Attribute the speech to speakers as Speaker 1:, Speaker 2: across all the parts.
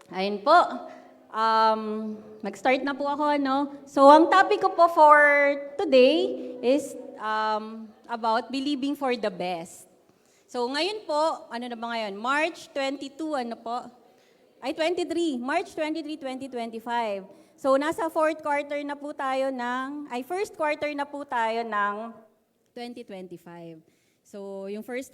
Speaker 1: Ayun po. Mag-start na po ako, ano? So, ang topic ko po for today is about believing for the best. So, ngayon po, ano na ba ngayon? March 22, ano po? Ay, 23. March 23, 2025. So, nasa fourth quarter na po tayo first quarter na po tayo ng 2025. So, yung first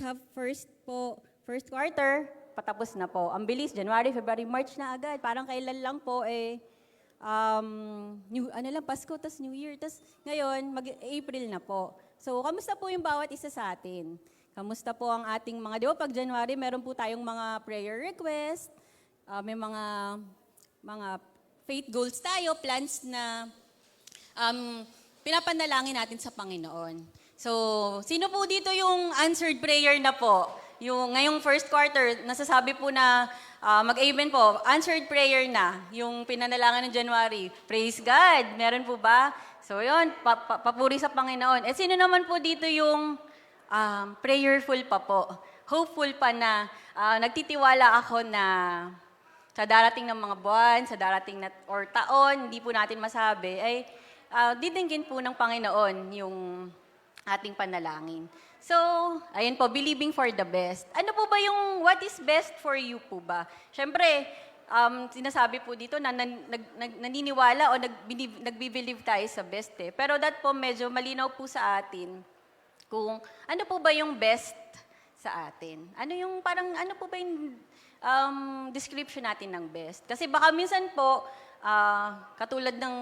Speaker 1: quarter, patapos na po. Ang bilis, January, February, March na agad. Parang kailan lang po Pasko, tas New Year, tas ngayon, mag-April na po. So, kamusta po yung bawat isa sa atin? Kamusta po ang ating mga, di ba, pag January, meron po tayong mga prayer request, may mga faith goals tayo, plans na pinapanalangin natin sa Panginoon. So, sino po dito yung answered prayer na po? Yung ngayong first quarter, nasasabi po na mag-amen po, answered prayer na, yung pinanalangan ng January. Praise God! Meron po ba? So yun, papuri sa Panginoon. Eh sino naman po dito yung prayerful pa po? Hopeful pa na nagtitiwala ako na sa darating ng mga buwan, sa darating or taon, hindi po natin masabi, ay didinggin po ng Panginoon yung ating panalangin. So, ayun po, believing for the best. Ano po ba yung what is best for you po ba? Siyempre, sinasabi po dito na naniniwala o nagbe-believe tayo sa best eh. Pero that po medyo malinaw po sa atin kung ano po ba yung best sa atin. Ano po ba yung description natin ng best? Kasi baka minsan po, katulad ng,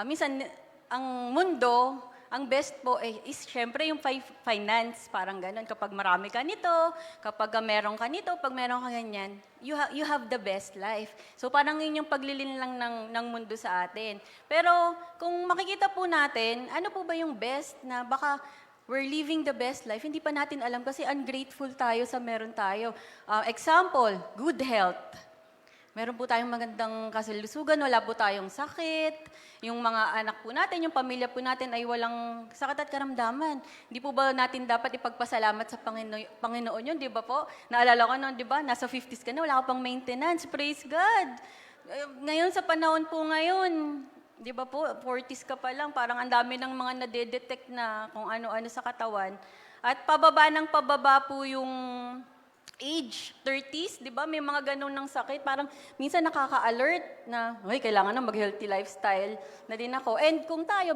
Speaker 1: minsan ang mundo, ang best po is syempre yung finance, parang ganun. Kapag marami ka nito, kapag meron ka nito, pag meron ka ganyan, you have the best life. So parang yun yung paglilin lang ng mundo sa atin. Pero kung makikita po natin, ano po ba yung best na baka we're living the best life, hindi pa natin alam kasi ungrateful tayo sa meron tayo. Example, good health. Meron po tayong magandang kasalusugan, wala po tayong sakit. Yung mga anak po natin, yung pamilya po natin ay walang sakit at karamdaman. Hindi po ba natin dapat ipagpasalamat sa Panginoon yun, di ba po? Naalala ko noon, di ba? Nasa 50s ka na, wala ka pang maintenance. Praise God! Ngayon, sa panahon po ngayon, di ba po, 40s ka pa lang, parang ang dami ng mga nade-detect na kung ano-ano sa katawan. At pababa po yung age, 30s, di ba? May mga ganun ng sakit. Parang minsan nakaka-alert na, kailangan na mag-healthy lifestyle na din ako. And kung tayo,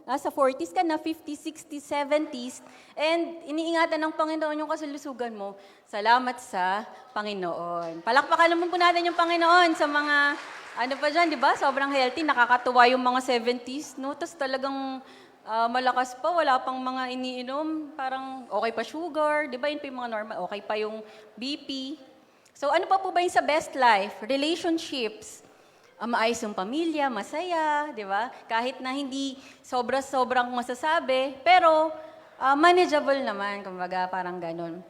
Speaker 1: nasa 40s ka na, 50s, 60s, 70s, and iniingatan ng Panginoon yung kasalusugan mo, salamat sa Panginoon. Palakpakan naman po natin yung Panginoon sa mga, ano pa dyan, di ba? Sobrang healthy, nakakatuwa yung mga 70s, no? Tapos talagang malakas pa, wala pang mga iniinom, parang okay pa sugar, di ba yun pa yung mga normal, okay pa yung BP. So ano pa po ba yung sa best life? Relationships, maayos yung pamilya, masaya, di ba? Kahit na hindi sobrang masasabi, pero manageable naman, kumbaga parang ganun.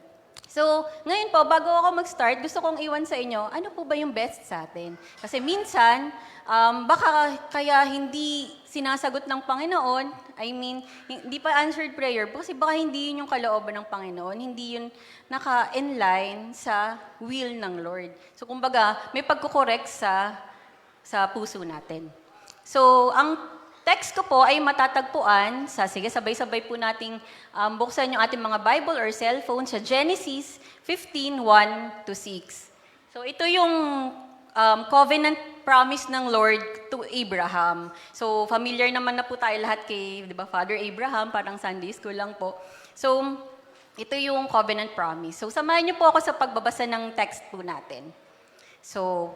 Speaker 1: So, ngayon po, bago ako mag-start, gusto kong iwan sa inyo, ano po ba yung best sa atin? Kasi minsan, baka kaya hindi sinasagot ng Panginoon, hindi pa answered prayer po, kasi baka hindi yun yung kalooban ng Panginoon, hindi yun naka-inline sa will ng Lord. So, kumbaga, may pagkukorek sa puso natin. So, ang text ko po ay matatagpuan sige, sabay-sabay po nating buksan yung ating mga Bible or cellphone sa Genesis 15:1-6. So ito yung covenant promise ng Lord to Abraham. So familiar naman na po tayo lahat kay, di ba, Father Abraham, parang Sunday school lang po. So ito yung covenant promise. So samahan niyo po ako sa pagbabasa ng text po natin. So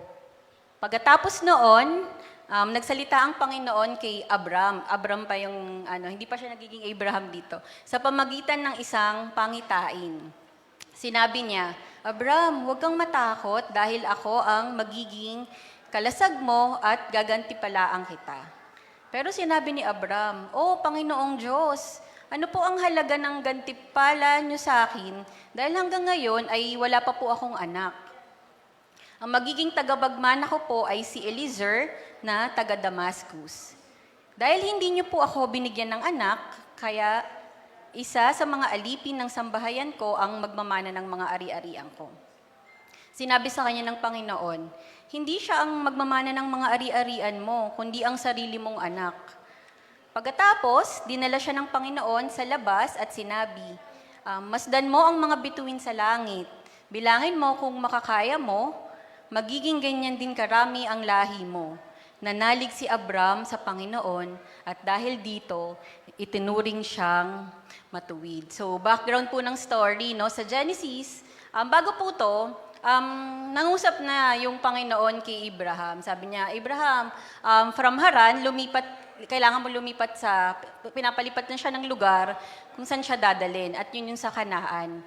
Speaker 1: pagkatapos noon, nagsalita ang Panginoon kay Abram. Abram pa yung, hindi pa siya nagiging Abraham dito. Sa pamagitan ng isang pangitain. Sinabi niya, Abram, huwag kang matakot dahil ako ang magiging kalasag mo at gagantipalaan kita. Pero sinabi ni Abram, Panginoong Diyos, ano po ang halaga ng gantipala niyo sa akin dahil hanggang ngayon ay wala pa po akong anak. Ang magiging tagabagmana ko po ay si Eliezer na taga Damascus. Dahil hindi niyo po ako binigyan ng anak, kaya isa sa mga alipin ng sambahayan ko ang magmamana ng mga ari-arian ko. Sinabi sa kanya ng Panginoon, hindi siya ang magmamana ng mga ari-arian mo, kundi ang sarili mong anak. Pagkatapos, dinala siya ng Panginoon sa labas at sinabi, masdan mo ang mga bituin sa langit. Bilangin mo kung makakaya mo, magiging ganyan din karami ang lahi mo. Nanalig si Abram sa Panginoon at dahil dito, itinuring siyang matuwid. So, background po ng story, no? Sa Genesis, bago po to, nangusap na yung Panginoon kay Abraham. Sabi niya, Abraham, from Haran, kailangan mo lumipat pinapalipat na siya ng lugar kung saan siya dadalhin. At yun yung sa Kanaan.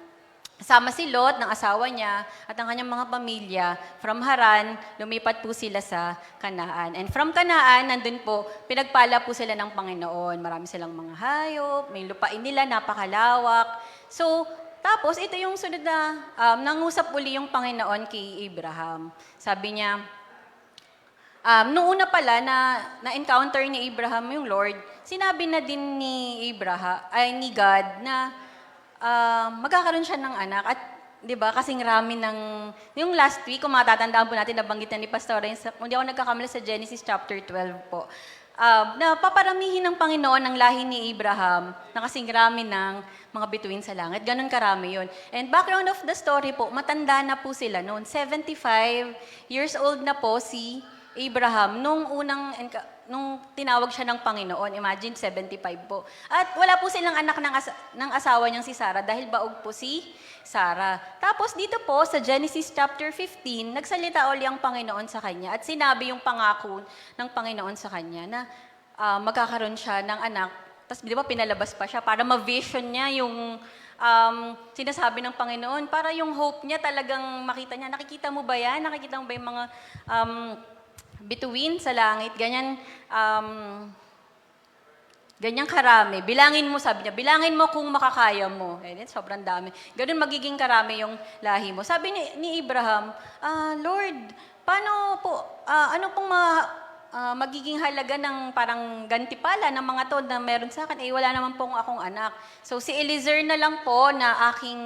Speaker 1: Kasama si Lot ng asawa niya at ang kanyang mga pamilya. From Haran, lumipat po sila sa Kanaan. And from Kanaan, nandun po, pinagpala po sila ng Panginoon. Marami silang mga hayop, may lupain nila, napakalawak. So, tapos ito yung sunod na, nangusap uli yung Panginoon kay Abraham. Sabi niya, noong una pala na-encounter ni Abraham yung Lord, sinabi na din ni God na magkakaroon siya ng anak. At, di ba, kasing rami yung last week, kung matatandaan po natin, nabanggit na ni Pastor Renz, kung di ako nagkakamali sa Genesis chapter 12 po, na paparamihin ng Panginoon ang lahi ni Abraham na kasing rami ng mga bituin sa langit. Ganun karami yun. And background of the story po, matanda na po sila noon. 75 years old na po si Abraham nung tinawag siya ng Panginoon. Imagine, 75 po. At wala po silang anak ng asawa niyang si Sarah dahil baog po si Sarah. Tapos dito po sa Genesis chapter 15, nagsalita uli ang Panginoon sa kanya at sinabi yung pangako ng Panginoon sa kanya na magkakaroon siya ng anak. Tapos di ba pinalabas pa siya para ma-vision niya yung sinasabi ng Panginoon para yung hope niya talagang makita niya. Nakikita mo ba yan? Nakikita mo ba yung mga bituin sa langit, ganyan karami. Bilangin mo, sabi niya, bilangin mo kung makakaya mo. Sobrang dami. Ganun magiging karami yung lahi mo. Sabi ni Abraham, Lord, paano po, ano pong magiging halaga ng parang gantimpala ng mga to na meron sa akin? Wala naman pong akong anak. So si Eliezer na lang po na aking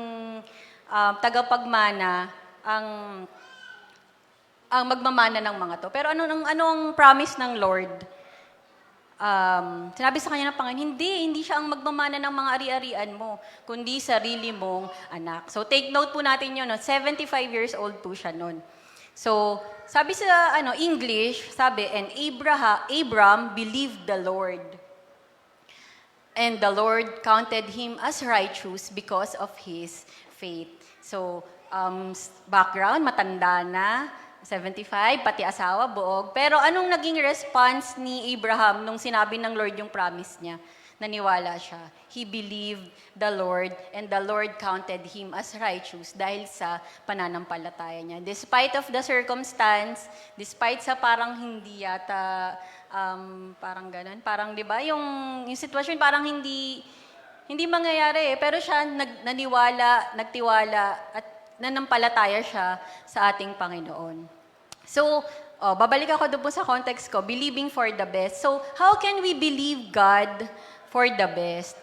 Speaker 1: tagapagmana ang magmamana ng mga to. Pero anong promise ng Lord? Sinabi sa kanya ng Panginoon, hindi siya ang magmamana ng mga ari-arian mo, kundi sarili mong anak. So take note po natin yun, no? 75 years old po siya noon. So, sabi sa English, and Abram believed the Lord. And the Lord counted him as righteous because of his faith. So, background, matanda na, 75, pati asawa, buog. Pero anong naging response ni Abraham nung sinabi ng Lord yung promise niya? Naniwala siya. He believed the Lord and the Lord counted him as righteous dahil sa pananampalataya niya. Despite of the circumstance, despite sa parang hindi yata, parang ganun, parang di ba, yung sitwasyon parang hindi mangyayari. Pero siya nagtiwala at nanampalataya siya sa ating Panginoon. So, babalik ako doon po sa context ko, believing for the best. So, how can we believe God for the best?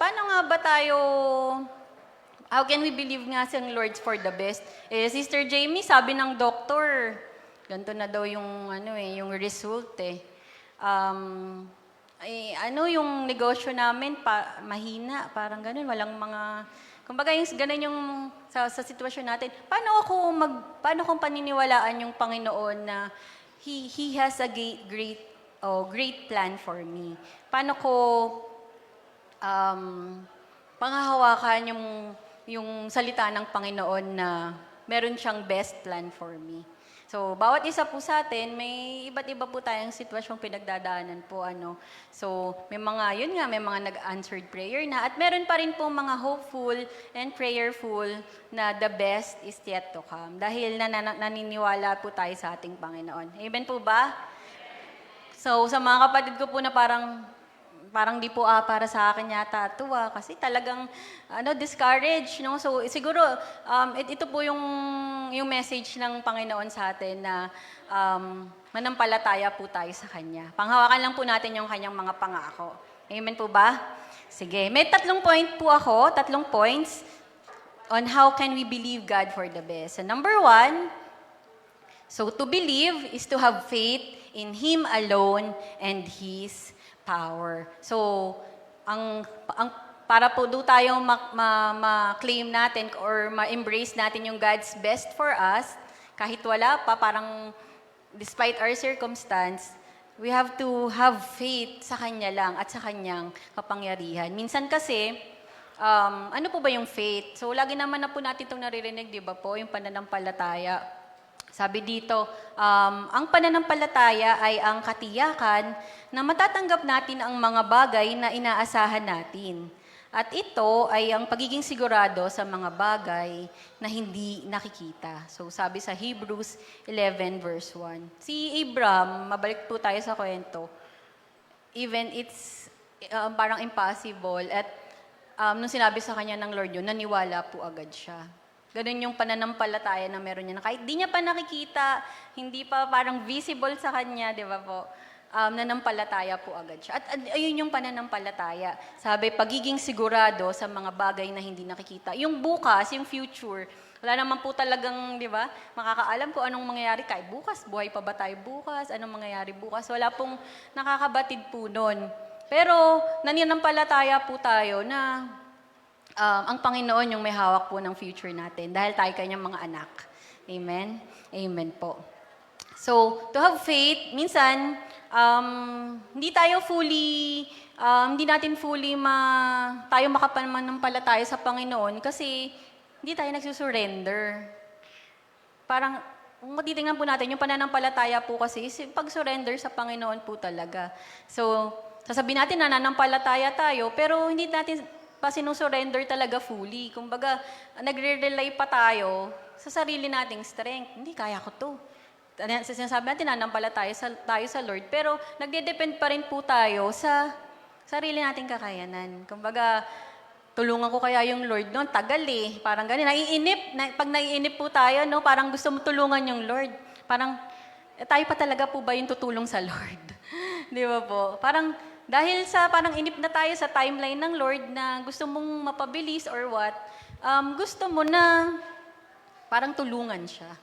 Speaker 1: How can we believe nga sa Lord for the best? Sister Jamie, sabi ng doktor, ganito na daw yung, yung result yung negosyo namin, mahina, parang ganun, walang mga. Kumbaga, ganun yung sa sitwasyon natin. Paano kung paniniwalaan yung Panginoon na He has a great plan for me? Paano ko panghahawakan yung salita ng Panginoon na meron siyang best plan for me? So, bawat isa po sa atin, may iba't iba po tayong sitwasyong pinagdadaanan po. So, may mga nag-answered prayer na. At meron pa rin po mga hopeful and prayerful na the best is yet to come. Dahil naniniwala po tayo sa ating Panginoon. Amen po ba? So, sa mga kapatid ko po na parang di po para sa akin yata ito kasi talagang discouraged, no? So siguro ito po yung message ng Panginoon sa atin na manampalataya po tayo sa Kanya. Panghawakan lang po natin yung Kanyang mga pangako. Amen po ba? Sige, may 3 points on how can we believe God for the best. So number 1, So to believe is to have faith in Him alone and His power. So ang para po do tayo ma-claim natin or ma-embrace natin yung God's best for us, kahit wala pa, parang despite our circumstance, we have to have faith sa Kanya lang at sa Kanyang kapangyarihan. Minsan kasi, ano po ba yung faith? So, lagi naman na po natin itong naririnig, di ba po, yung pananampalataya. Sabi dito, ang pananampalataya ay ang katiyakan na matatanggap natin ang mga bagay na inaasahan natin. At ito ay ang pagiging sigurado sa mga bagay na hindi nakikita. So sabi sa Hebrews 11 verse 1. Si Abraham, mabalik po tayo sa kwento, even it's parang impossible at nung sinabi sa kanya ng Lord yun, naniwala po agad siya. Ganun yung pananampalataya na meron niya na kahit di niya pa nakikita, hindi pa parang visible sa kanya, di ba po? Nanampalataya po agad siya. At ayun yung pananampalataya. Sabi, pagiging sigurado sa mga bagay na hindi nakikita. Yung bukas, yung future, wala naman po talagang, di ba, makakaalam kung anong mangyayari kahit bukas. Buhay pa ba tayo bukas? Anong mangyayari bukas? Wala pong nakakabatid po nun. Pero nananampalataya po tayo na ang Panginoon yung may hawak po ng future natin dahil tayo kanyang mga anak. Amen? Amen po. So, to have faith, minsan, hindi natin fully tayo makapanampalataya sa Panginoon kasi hindi tayo nagsusurrender. Parang, kung matitingnan po natin, yung pananampalataya po kasi is pag-surrender sa Panginoon po talaga. So, sasabihin natin na nananampalataya tayo, pero hindi natin pa sinusurrender talaga fully. Kumbaga, nagre-rely pa tayo sa sarili nating strength. Hindi, kaya ko to. Sinasabi natin, nanampalataya tayo sa Lord, pero nagde-depend pa rin po tayo sa sarili nating kakayanan. Kumbaga, tulungan ko kaya yung Lord noon, tagal eh. Parang ganun, pag naiinip po tayo, no, parang gusto mo tulungan yung Lord. Parang, tayo pa talaga po ba yung tutulong sa Lord? Di ba po? Parang, dahil sa parang inip na tayo sa timeline ng Lord na gusto mong mapabilis or what, gusto mo na parang tulungan siya.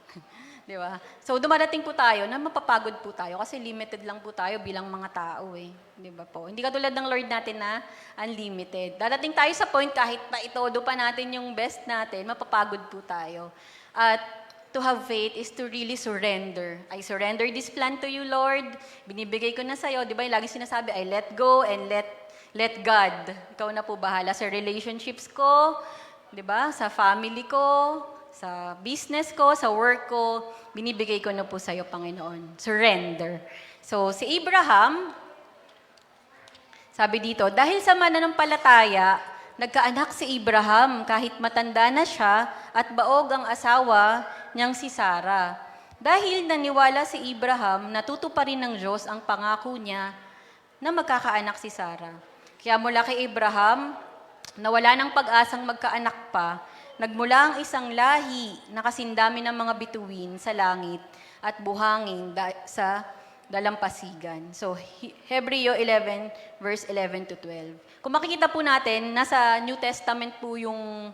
Speaker 1: Di ba? So, dumadating po tayo na mapapagod po tayo kasi limited lang po tayo bilang mga tao eh. Di ba po? Hindi katulad ng Lord natin na unlimited. Dadating tayo sa point kahit na itodo pa natin yung best natin, mapapagod po tayo. At to have faith is to really surrender. I surrender this plan to you, Lord. Binibigay ko na sa'yo. Di ba yung lagi sinasabi, I let go and let God. Ikaw na po bahala sa relationships ko, di ba? Sa family ko, sa business ko, sa work ko, binibigay ko na po sa iyo, Panginoon. Surrender. So, si Abraham, sabi dito, dahil sa mananampalataya, nagkaanak si Abraham kahit matanda na siya at baog ang asawa niyang si Sarah. Dahil naniwala si Abraham, natutuparin ng Diyos ang pangako niya na magkakaanak si Sarah. Kaya mula kay Abraham, nawala ng pag-asang magkaanak pa, nagmula ang isang lahi na kasindami ng mga bituin sa langit at buhangin sa dalampasigan. So, Hebreo 11, verse 11 to 12. Kung makikita po natin, nasa New Testament po yung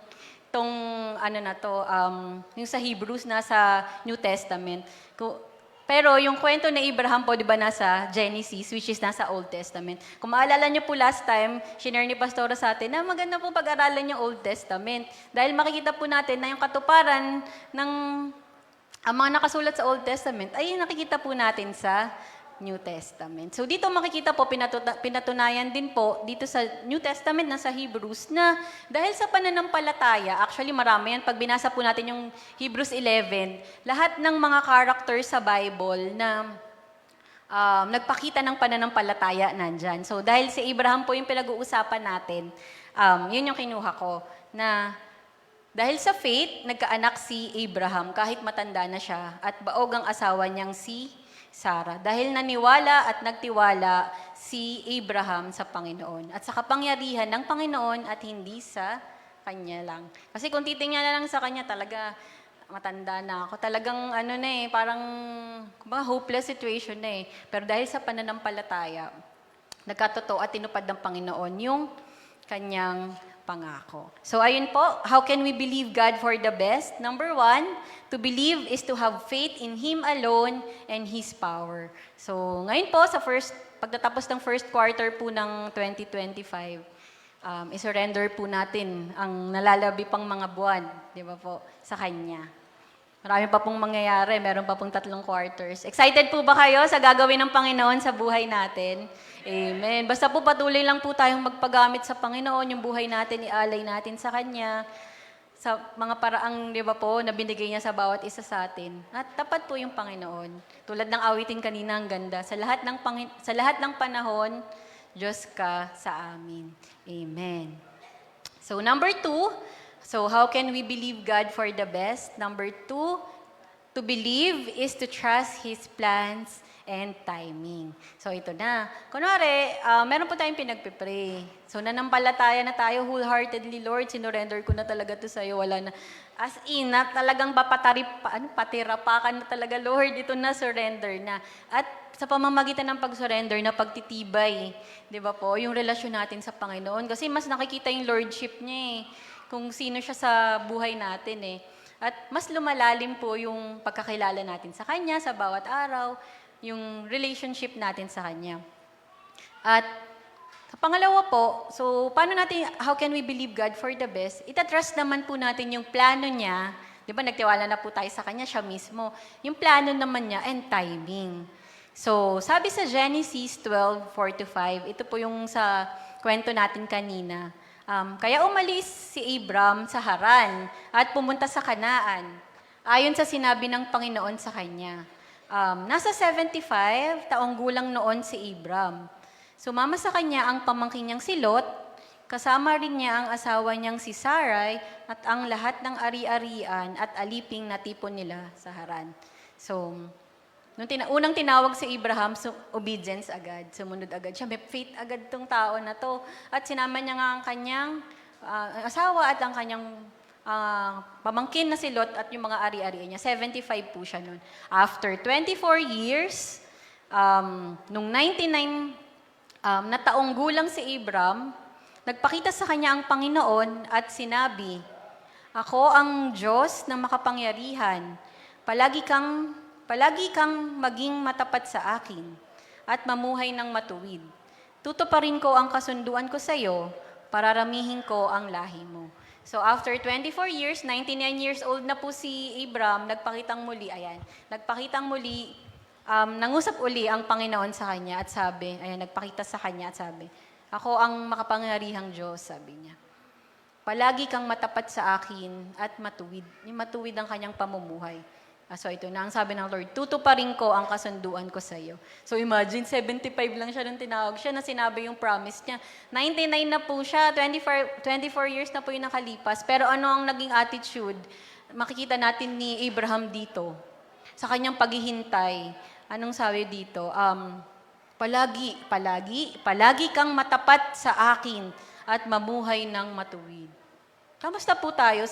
Speaker 1: yung sa Hebrews, nasa New Testament. Pero yung kwento ni Abraham po, di ba, nasa Genesis, which is nasa Old Testament. Kung maalala niyo po last time, shinare ni Pastora sa atin na maganda po pag-aralan yung Old Testament. Dahil makikita po natin na yung katuparan ng ang mga nakasulat sa Old Testament ay nakikita po natin sa New Testament. So dito makikita po, pinatunayan din po dito sa New Testament na sa Hebrews na dahil sa pananampalataya, actually marami yan, pag binasa po natin yung Hebrews 11, lahat ng mga characters sa Bible na nagpakita ng pananampalataya nandyan. So dahil si Abraham po yung pinag-uusapan natin, yun yung kinuha ko, na dahil sa faith, nagkaanak si Abraham kahit matanda na siya at baog ang asawa niyang si Sarah. Dahil naniwala at nagtiwala si Abraham sa Panginoon at sa kapangyarihan ng Panginoon at hindi sa kanya lang. Kasi kung titingnan na lang sa kanya, talaga matanda na ako. Talagang parang hopeless situation na eh. Pero dahil sa pananampalataya, nagkatotoo at tinupad ng Panginoon yung kanyang pangako. So ayun po, how can we believe God for the best? Number one, to believe is to have faith in Him alone and His power. So ngayon po, pagtatapos ng first quarter po ng 2025, isurrender po natin ang nalalabi pang mga buwan, di ba po, sa Kanya. Marami pa pong mangyayari, meron pa pong 3 quarters. Excited po ba kayo sa gagawin ng Panginoon sa buhay natin? Amen. Basta po patuloy lang po tayong magpagamit sa Panginoon, yung buhay natin, ialay natin sa Kanya, sa mga paraang, di ba po, na binigay niya sa bawat isa sa atin. At tapat po yung Panginoon. Tulad ng awitin kanina, ang ganda. Sa lahat ng panahon, Diyos ka sa amin. Amen. So number 2, so how can we believe God for the best? Number 2, to believe is to trust His plans and timing. So ito na. Kunwari, meron po tayong pinagpipray. So nanampalataya na tayo wholeheartedly, Lord, sinurrender ko na talaga to sa'yo. Wala na. As in, na talagang patirapakan na talaga, Lord, ito na, surrender na. At sa pamamagitan ng pag-surrender na pagtitibay, di ba po, yung relasyon natin sa Panginoon. Kasi mas nakikita yung lordship niya kung sino siya sa buhay natin At mas lumalalim po yung pagkakilala natin sa Kanya sa bawat araw, yung relationship natin sa Kanya. At sa pangalawa po, so how can we believe God for the best? Itatrust naman po natin yung plano niya, di ba nagtiwala na po tayo sa Kanya, siya mismo, yung plano naman niya and timing. So sabi sa Genesis 12:4-5, ito po yung sa kwento natin kanina. Kaya umalis si Abram sa Haran at pumunta sa Kanaan, ayon sa sinabi ng Panginoon sa kanya. Nasa 75 taong gulang noon si Abram. Sumama sa kanya ang pamangkin niyang si Lot, kasama rin niya ang asawa niyang si Sarai at ang lahat ng ari-arian at aliping na tipon nila sa Haran. So, nung unang tinawag si Abraham, obedience agad, sumunod agad siya. May faith agad tong tao na to. At sinama niya nga ang kanyang asawa at ang kanyang pamangkin na si Lot at yung mga ari-arian niya. 75 po siya noon. After 24 years, nung 99 na taong gulang si Abram, nagpakita sa kanya ang Panginoon at sinabi, "Ako ang Diyos na makapangyarihan. Palagi kang maging matapat sa akin at mamuhay ng matuwid. Tutuparin ko ang kasunduan ko sa iyo, pararamihin ko ang lahi mo." So after 24 years, 99 years old na po si Abram, nagpakitang muli, nangusap uli ang Panginoon sa kanya at sabi, nagpakita sa kanya at sabi, "Ako ang makapangyarihang Diyos," sabi niya. "Palagi kang matapat sa akin at matuwid." Yung matuwid ang kanyang pamumuhay. So ito na ang sabi ng Lord, "Tutuparin ko ang kasunduan ko sa iyo." So imagine, 75 lang siya nung tinawag siya na sinabi yung promise niya. 99 na po siya, 24 years na po yung nakalipas. Pero ano ang naging attitude? Makikita natin ni Abraham dito. Sa kanyang paghihintay. Anong sabi dito? Palagi kang matapat sa akin at mamuhay ng matuwid. Kamusta po tayo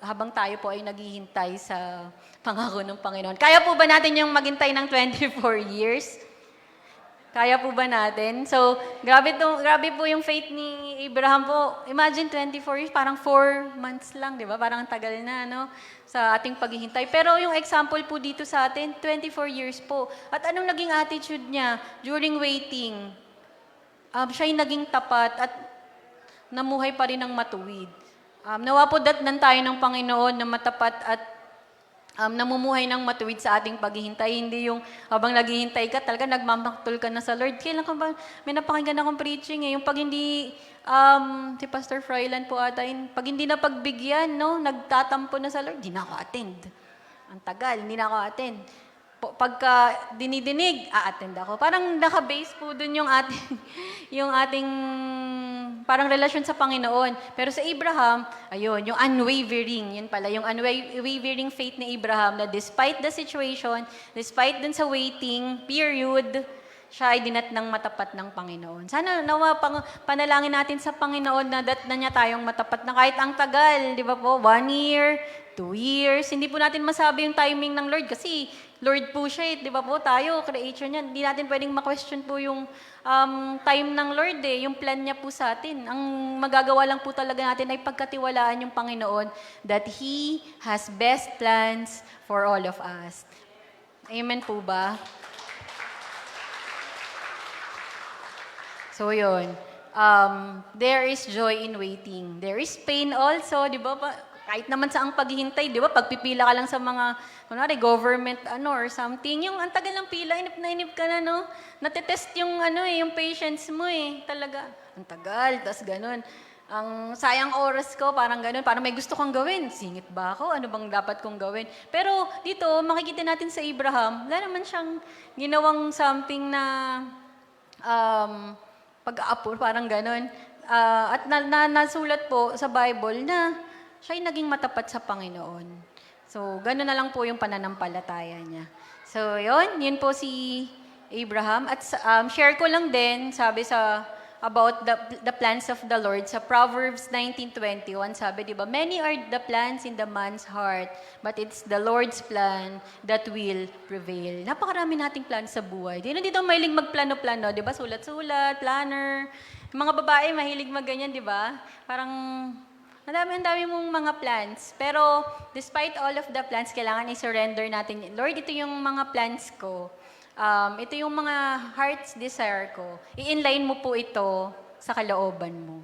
Speaker 1: habang tayo po ay naghihintay sa pangako ng Panginoon? Kaya po ba natin yung maghintay ng 24 years? Kaya po ba natin? So, grabe po yung faith ni Abraham po. Imagine 24 years, parang 4 months lang, di ba? Parang tagal na, sa ating paghihintay. Pero yung example po dito sa atin, 24 years po. At anong naging attitude niya during waiting? Siya'y naging tapat at namuhay pa rin ng matuwid. Nawa po datnan tayo ng Panginoon na matapat at namumuhay ng matuwid sa ating paghihintay. Hindi yung habang naghihintay ka, talaga nagmamaktol ka na sa Lord. Kailan ka ba, may napakinggan akong preaching Yung pag hindi, si Pastor Froilan po ata, pag hindi na pagbigyan, nagtatampo na sa Lord, di na ako attend. Ang tagal, hindi na ako attend. Pagka dinidinig, a-attend ako. Parang naka-base po dun yung ating parang relasyon sa Panginoon. Pero sa Abraham, yung unwavering, yun pala, yung unwavering faith ni Abraham na despite the situation, despite dun sa waiting period, siya ay dinatnang matapat ng Panginoon. Sana panalangin natin sa Panginoon na datnan niya tayong matapat na kahit ang tagal, di ba po? 1 year, 2 years. Hindi po natin masabi yung timing ng Lord kasi Lord po siya, di ba po tayo, creation niya. Hindi natin pwedeng ma-question po yung time ng Lord yung plan niya po sa atin. Ang magagawa lang po talaga natin ay pagkatiwalaan yung Panginoon that He has best plans for all of us. Amen po ba? So yun, there is joy in waiting. There is pain also, di ba? Kahit naman sa ang paghihintay, di ba? Pagpipila ka lang sa mga, kunwari, government or something, yung ang tagal ng pila, inip na inip ka na, no? Natetest yung, yung patience mo talaga. Ang tagal, tas ganun. Ang sayang oras ko, parang ganun, parang may gusto kong gawin. Singit ba ako? Ano bang dapat kong gawin? Pero dito, makikita natin sa Abraham, wala naman siyang ginawang something na pag-aapor, parang ganun. At nasulat po sa Bible na siya'y naging matapat sa Panginoon. So, gano'n na lang po yung pananampalataya niya. So, yun po si Abraham. At share ko lang din, sabi about the plans of the Lord. Sa Proverbs 19:21, sabi, di ba, many are the plans in the man's heart, but it's the Lord's plan that will prevail. Napakarami nating plan sa buhay. Hindi daw mahilig magplano-plano, di ba? Sulat-sulat, planner. Yung mga babae, mahilig magganyan, di ba? Parang ang dami mong mga plans. Pero, despite all of the plans, kailangan i-surrender natin. Lord, ito yung mga plans ko. Ito yung mga heart's desire ko. I-inline mo po ito sa kalooban mo.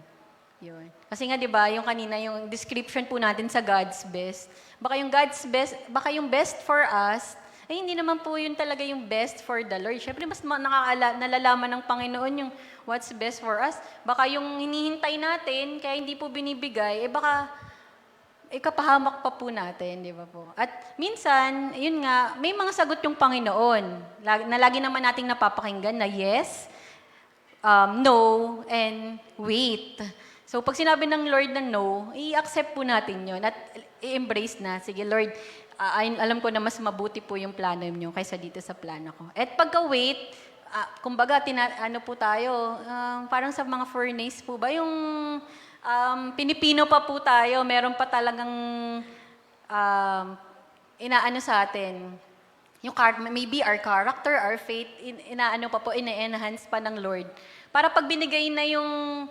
Speaker 1: Yun. Kasi nga, di ba, yung kanina, yung description po natin sa God's best. Baka yung best for us, ay hindi naman po yun talaga yung best for the Lord. Siyempre, mas nalalaman ng Panginoon yung what's best for us. Baka yung hinihintay natin, kaya hindi po binibigay, baka kapahamak pa po natin, di ba po? At minsan, yun nga, may mga sagot yung Panginoon na lagi naman nating napapakinggan na yes, no, and wait. So, pag sinabi ng Lord na no, i-accept po natin yun at i-embrace na. Sige, Lord, alam ko na mas mabuti po yung plano niyo kaysa dito sa plano ko. At pagka-wait, kumbaga, ano po tayo, parang sa mga furnace po ba, yung pinipino pa po tayo, meron pa talagang inaano sa atin. Yung maybe our character, our faith, inaano pa po, ina-enhance pa ng Lord. Para pag binigay na yung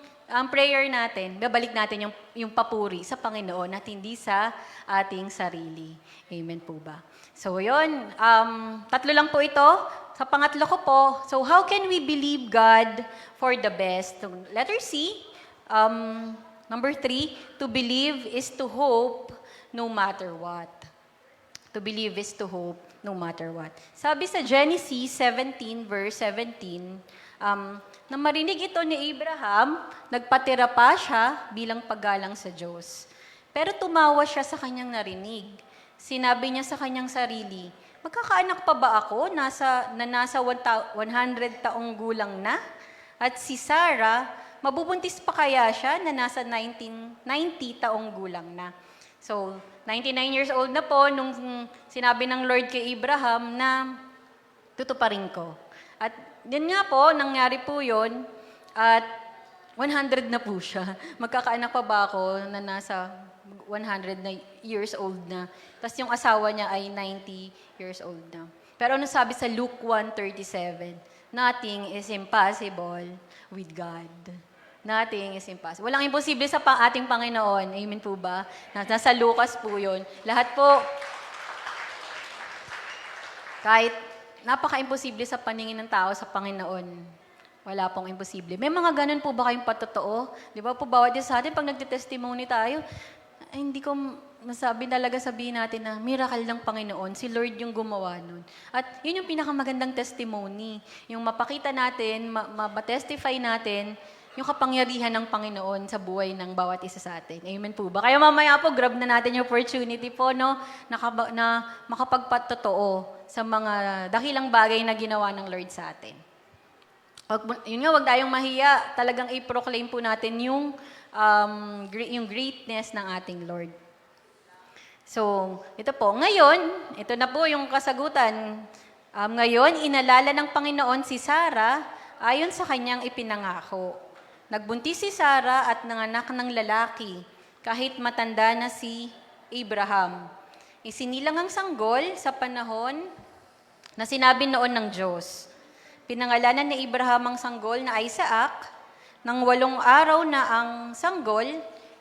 Speaker 1: prayer natin, babalik natin yung papuri sa Panginoon at hindi sa ating sarili. Amen po ba? So yun, tatlo lang po ito. Sa pangatlo ko po, so how can we believe God for the best? So, letter C, number 3, to believe is to hope no matter what. To believe is to hope no matter what. Sabi sa Genesis 17, verse 17, na marinig ito ni Abraham, nagpatira pa siya bilang paggalang sa Diyos. Pero tumawa siya sa kanyang narinig. Sinabi niya sa kanyang sarili, magkakaanak pa ba ako na nasa 100 taong gulang na? At si Sarah, mabubuntis pa kaya siya na nasa 90 taong gulang na? So, 99 years old na po nung sinabi ng Lord kay Abraham na tutuparin ko. At yun nga po, nangyari po yun. At 100 na po siya. Magkakaanak pa ba ako na nasa 100 na years old na? Tapos yung asawa niya ay 90 years old na. Pero ano sabi sa Luke 1:37? Nothing is impossible with God. Nothing is impossible. Walang imposible sa ating Panginoon. Amen po ba? Nasa Lucas po yun. Lahat po, kahit napaka-imposible sa paningin ng tao sa Panginoon, wala pong imposible. May mga ganun po ba kayong patotoo? Di ba po, bawat isa sa atin, pag nagtitestimony tayo, ay, hindi ko masabi talaga sabihin natin na miracle ng Panginoon, si Lord yung gumawa nun. At yun yung pinakamagandang testimony. Yung mapakita natin, ma-testify natin, yung kapangyarihan ng Panginoon sa buhay ng bawat isa sa atin. Amen po ba? Kaya mamaya po, grab na natin yung opportunity po, no, na makapagpatotoo sa mga dakilang bagay na ginawa ng Lord sa atin. Yun nga, wag tayong mahiya. Talagang i-proclaim po natin yung greatness ng ating Lord. So, ito po. Ngayon, ito na po yung kasagutan. Ngayon, inalala ng Panginoon si Sarah ayon sa kanyang ipinangako. Nagbuntis si Sarah at nanganak ng lalaki, kahit matanda na si Abraham. Isinilang ang sanggol sa panahon na sinabi noon ng Diyos. Pinangalanan ni Abraham ang sanggol na Isaac. Nang 8 araw na ang sanggol,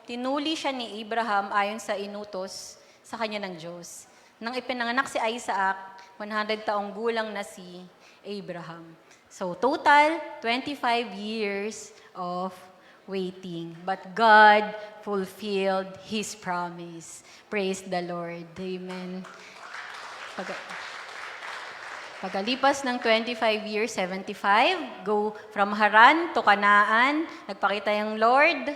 Speaker 1: tinuli siya ni Abraham ayon sa inutos sa kanya ng Diyos. Nang ipinanganak si Isaac, 100 taong gulang na si Abraham. So total, 25 years of waiting. But God fulfilled His promise. Praise the Lord. Amen. Pagkalipas ng 25 years, 75, go from Haran to Canaan, nagpakita yung Lord.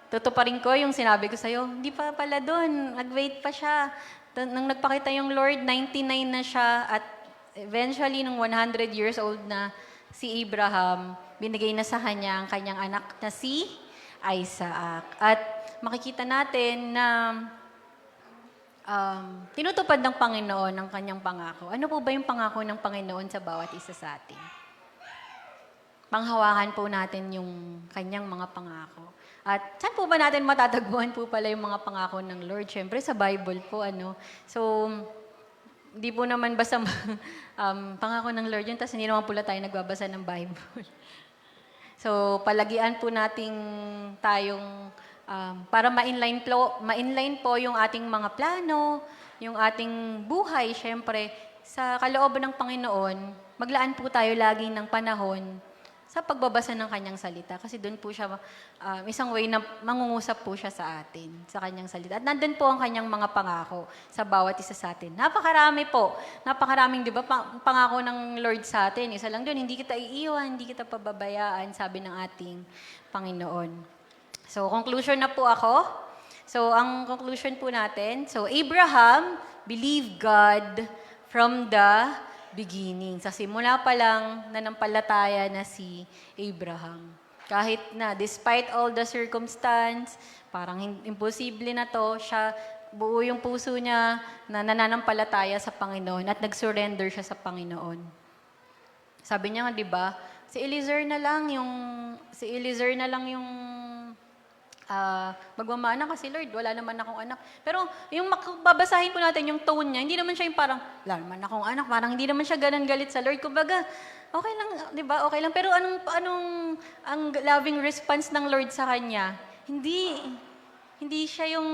Speaker 1: Tutuparin ko yung sinabi ko sa'yo, hindi pa pala doon, nag-wait pa siya. Nang nagpakita yung Lord, 99 na siya at eventually, nung 100 years old na si Abraham, binigay na sa kanya ang kanyang anak na si Isaac. At makikita natin na tinutupad ng Panginoon ang kanyang pangako. Ano po ba yung pangako ng Panginoon sa bawat isa sa atin? Panghawakan po natin yung kanyang mga pangako. At saan po ba natin matatagpuan po pala yung mga pangako ng Lord? Siyempre sa Bible po, ano. So, hindi po naman basta pangako ng Lord yun, tapos hindi naman pula tayo nagbabasa ng Bible. So, palagian po nating tayong para ma-inline po yung ating mga plano, yung ating buhay, syempre, sa kalooban ng Panginoon, maglaan po tayo lagi ng panahon sa pagbabasa ng kanyang salita. Kasi doon po siya, isang way na mangungusap po siya sa atin, sa kanyang salita. At nandun po ang kanyang mga pangako sa bawat isa sa atin. Napakarami po. Napakaraming, di ba, pangako ng Lord sa atin. Isa lang doon, hindi kita iiwan, hindi kita pababayaan, sabi ng ating Panginoon. So, conclusion na po ako. So, ang conclusion po natin, so Abraham believed God from the beginning. Sa simula pa lang, nanampalataya na si Abraham. Kahit na, despite all the circumstance, parang imposible na to, siya, buo yung puso niya na nananampalataya sa Panginoon at nag-surrender siya sa Panginoon. Sabi niya nga, di ba, si Eliezer na lang yung magmamana kasi Lord, wala naman akong anak. Pero yung babasahin po natin yung tone niya, hindi naman siya yung parang, wala naman akong anak, parang hindi naman siya ganun galit sa Lord. Kumbaga, okay lang, di ba? Okay lang. Pero ang loving response ng Lord sa kanya? Hindi siya yung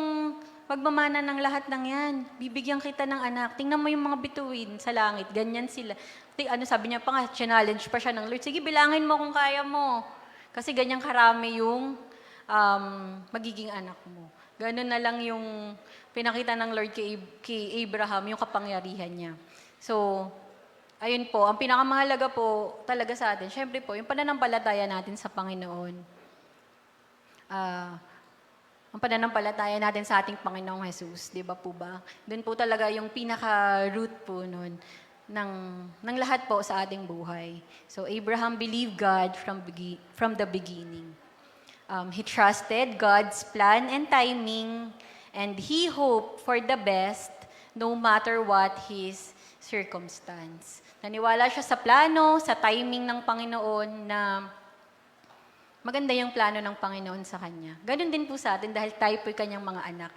Speaker 1: magmamana ng lahat ng yan. Bibigyan kita ng anak. Tingnan mo yung mga bituin sa langit. Ganyan sila. Sabi niya pa nga, challenge pa siya ng Lord. Sige, bilangin mo kung kaya mo. Kasi ganyan karami yung magiging anak mo. Ganun na lang yung pinakita ng Lord kay Abraham, yung kapangyarihan niya. So, ayun po, ang pinakamahalaga po talaga sa atin, syempre po, yung pananampalataya natin sa Panginoon. Ang pananampalataya natin sa ating Panginoong Jesus, di ba po ba? Doon po talaga yung pinaka-root po nun ng lahat po sa ating buhay. So, Abraham believed God from the beginning. He trusted God's plan and timing, and he hoped for the best no matter what his circumstance. Naniwala siya sa plano, sa timing ng Panginoon na maganda yung plano ng Panginoon sa kanya. Ganun din po sa atin dahil tayo po'y kanyang mga anak.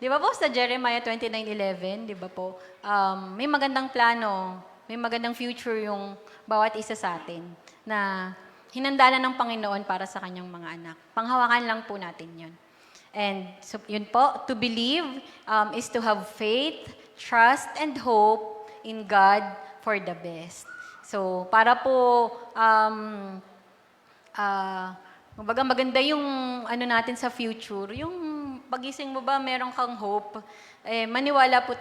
Speaker 1: Di ba po sa Jeremiah 29:11, di ba po, may magandang plano, may magandang future yung bawat isa sa atin na hinanda na ng Panginoon para sa kanyang mga anak. Panghawakan lang po natin yun. And so, yun po, to believe is to have faith, trust, and hope in God for the best. So, para po, kumbaga maganda yung natin sa future, yung pagising mo ba, meron kang hope, maniwala po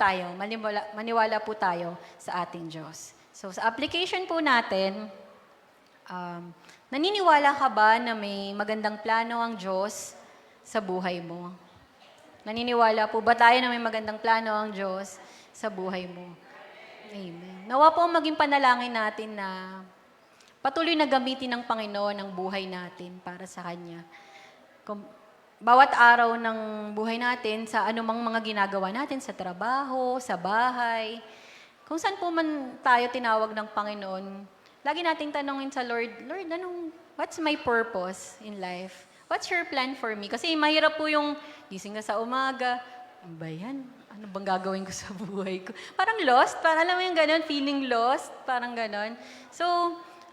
Speaker 1: tayo sa ating Diyos. So, sa application po natin, naniniwala ka ba na may magandang plano ang Diyos sa buhay mo? Naniniwala po ba tayo na may magandang plano ang Diyos sa buhay mo? Amen. Nawa po maging panalangin natin na patuloy na gamitin ng Panginoon ang buhay natin para sa Kanya. Bawat araw ng buhay natin, sa anumang mga ginagawa natin, sa trabaho, sa bahay, kung saan po man tayo tinawag ng Panginoon, lagi nating tanongin sa Lord, Lord, what's my purpose in life? What's your plan for me? Kasi mahirap po yung gising na sa umaga, ano ba yan? ano bang gagawin ko sa buhay ko? Parang lost, parang alam mo yung gano'n, feeling lost, parang gano'n. So,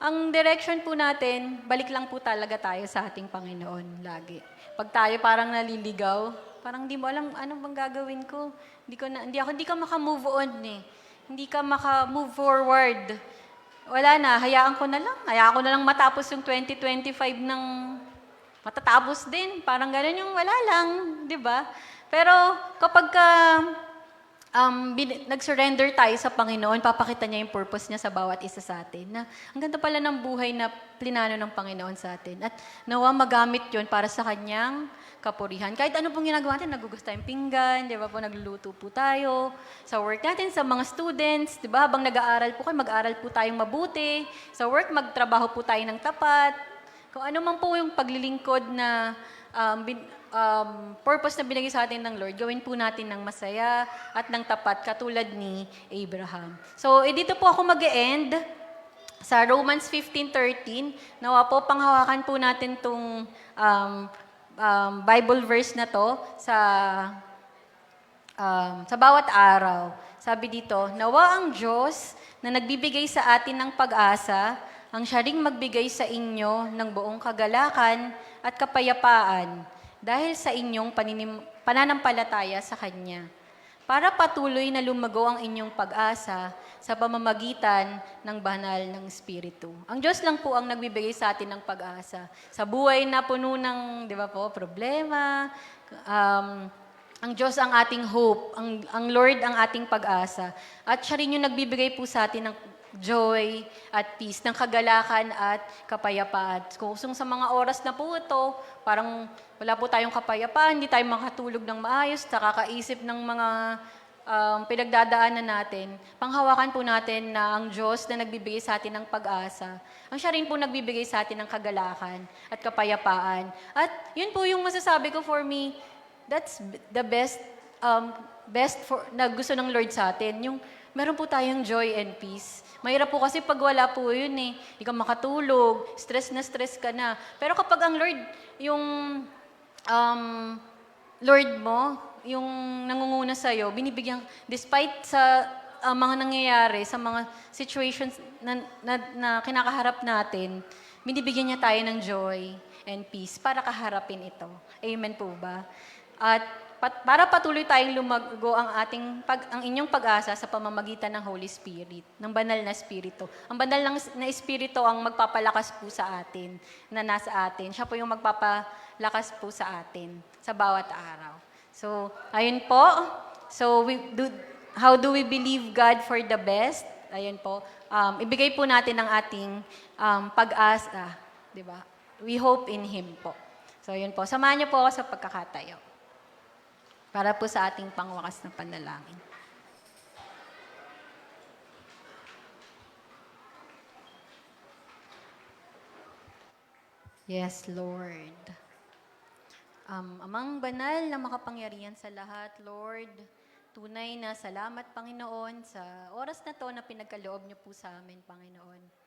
Speaker 1: ang direction po natin, balik lang po talaga tayo sa ating Panginoon lagi. Pag tayo parang naliligaw, parang di mo alam anong bang gagawin ko. Hindi ka maka-move on eh. Hindi ka maka-move forward. Wala na, hayaan ko na lang. Hayaan ko na lang matapos yung 2025 ng matatapos din. Parang gano'n yung wala lang, di ba? Pero kapag nag-surrender tayo sa Panginoon, papakita niya yung purpose niya sa bawat isa sa atin. Na ang ganda pala ng buhay na plinano ng Panginoon sa atin. At nawa magamit yon para sa kanyang kapurihan. Kahit ano pong ginagawa natin, nagugus tayong pinggan, di ba po, nagluluto po tayo. Sa work natin, sa mga students, di ba, habang nag-aaral po kayo, mag-aaral po tayong mabuti. Sa work, magtrabaho po tayo ng tapat. Kung ano man po yung paglilingkod na purpose na binigay sa atin ng Lord, gawin po natin ng masaya at ng tapat katulad ni Abraham. So, dito po ako mag-e-end sa Romans 15:13. Nawa po, panghawakan po natin itong Bible verse na to sa bawat araw. Sabi dito, nawa ang Diyos na nagbibigay sa atin ng pag-asa, ang siya ring magbigay sa inyo ng buong kagalakan at kapayapaan dahil sa inyong pananampalataya sa Kanya, para patuloy na lumago ang inyong pag-asa sa pamamagitan ng banal ng Espiritu. Ang Diyos lang po ang nagbibigay sa atin ng pag-asa. Sa buhay na puno ng, di ba po, problema, ang Diyos ang ating hope, ang Lord ang ating pag-asa. At siya rin yung nagbibigay po sa atin ng joy at peace, ng kagalakan at kapayapaan. Kung sa mga oras na po ito, parang wala po tayong kapayapaan, hindi tayo makatulog ng maayos, nakakaisip ng mga pinagdadaanan natin, panghawakan po natin na ang Diyos na nagbibigay sa atin ng pag-asa, ang siya rin po nagbibigay sa atin ng kagalakan at kapayapaan. At yun po yung masasabi ko for me, that's the best na gusto ng Lord sa atin. Yung meron po tayong joy and peace. Mahirap po kasi pag wala po yun eh. Hindi ka makatulog, stress ka na. Pero kapag ang Lord, yung Lord mo, yung nangunguna sa'yo, binibigyan, despite sa mga nangyayari, sa mga situations na kinakaharap natin, binibigyan niya tayo ng joy and peace para kaharapin ito. Amen po ba? At para patuloy tayong lumago ang inyong pag-asa sa pamamagitan ng Holy Spirit, ng banal na Espiritu. Ang banal na Espiritu ang magpapalakas po sa atin, na nasa atin. Siya po yung magpapalakas po sa atin sa bawat araw. So, ayun po. So, how do we believe God for the best? Ayun po. Ibigay po natin ang ating pag-asa, di ba? We hope in Him po. So, ayun po. Samahan niyo po ako sa pagkakatayo. Para po sa ating pangwakas na panalangin. Yes, Lord. Amang banal na makapangyarihan sa lahat, Lord, tunay na salamat, Panginoon, sa oras na to na pinagkaloob niyo po sa amin, Panginoon.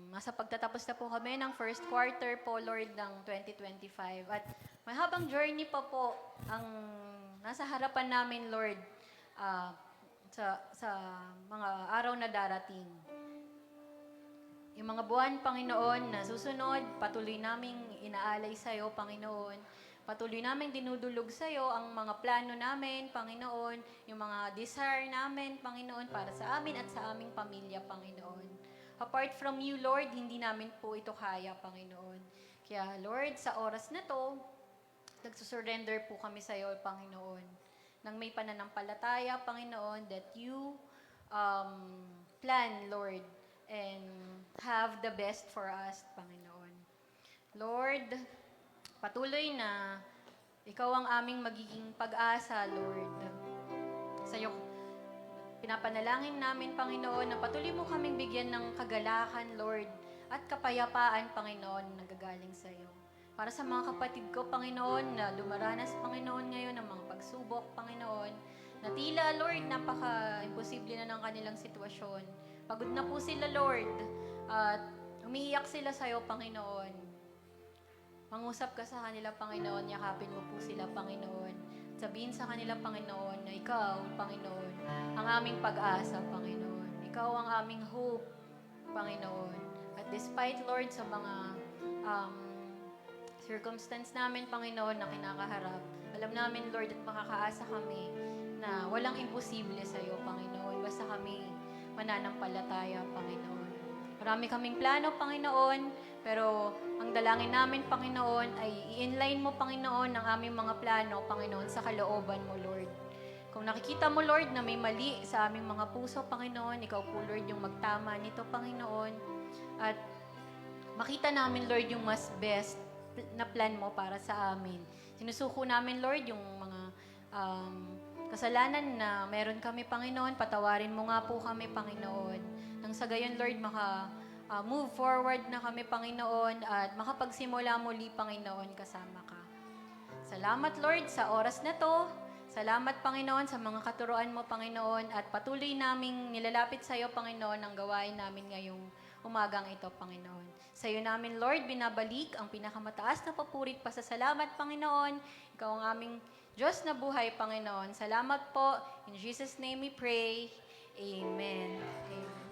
Speaker 1: Nasa pagtatapos na po kami ng first quarter po, Lord, ng 2025. At may habang journey pa po ang nasa harapan namin, Lord, sa mga araw na darating. Yung mga buwan, Panginoon, na susunod, patuloy naming inaalay sa iyo, Panginoon. Patuloy naming dinudulog sa iyo ang mga plano namin, Panginoon, yung mga desire namin, Panginoon, para sa amin at sa aming pamilya, Panginoon. Apart from you, Lord, hindi namin po ito kaya, Panginoon. Kaya, Lord, sa oras na to, nagsusurrender po kami sa iyo, Panginoon. Nang may pananampalataya, Panginoon, that you plan, Lord, and have the best for us, Panginoon. Lord, patuloy na ikaw ang aming magiging pag-asa, Lord. Sa iyo, pinapanalangin namin, Panginoon, na patuloy mo kaming bigyan ng kagalakan, Lord, at kapayapaan, Panginoon, na nagagaling sa iyo. Para sa mga kapatid ko, Panginoon, na dumaranas, Panginoon, ngayon ng mga pagsubok, Panginoon, na tila, Lord, napaka-imposible na ng kanilang sitwasyon. Pagod na po sila, Lord, at umiiyak sila sa iyo, Panginoon. Mangusap ka sa kanila, Panginoon, yakapin mo po sila, Panginoon. Sabihin sa kanila, Panginoon, na Ikaw, Panginoon, ang aming pag-asa, Panginoon. Ikaw ang aming hope, Panginoon. At despite, Lord, sa mga circumstance namin, Panginoon, na kinakaharap, alam namin, Lord, at makakaasa kami na walang imposible sa iyo, Panginoon. Basta kami mananampalataya, Panginoon. Marami kaming plano, Panginoon, pero ang dalangin namin, Panginoon, ay i-inline mo, Panginoon, ang aming mga plano, Panginoon, sa kalooban mo, Lord. Kung nakikita mo, Lord, na may mali sa aming mga puso, Panginoon, Ikaw po, Lord, yung magtama nito, Panginoon. At makita namin, Lord, yung mas best na plan mo para sa amin. Sinusuko namin, Lord, yung mga kasalanan na meron kami, Panginoon. Patawarin mo nga po kami, Panginoon. Nang sa gayon, Lord, move forward na kami, Panginoon, at makapagsimula muli, Panginoon, kasama ka. Salamat, Lord, sa oras na to. Salamat, Panginoon, sa mga katuruan mo, Panginoon, at patuloy naming nilalapit sa iyo, Panginoon, ang gawain namin ngayong umagang ito, Panginoon. Sa iyo namin, Lord, binabalik ang pinakamataas na papurit pasasalamat, Panginoon. Ikaw ang aming Diyos na buhay, Panginoon. Salamat po. In Jesus' name we pray. Amen. Amen.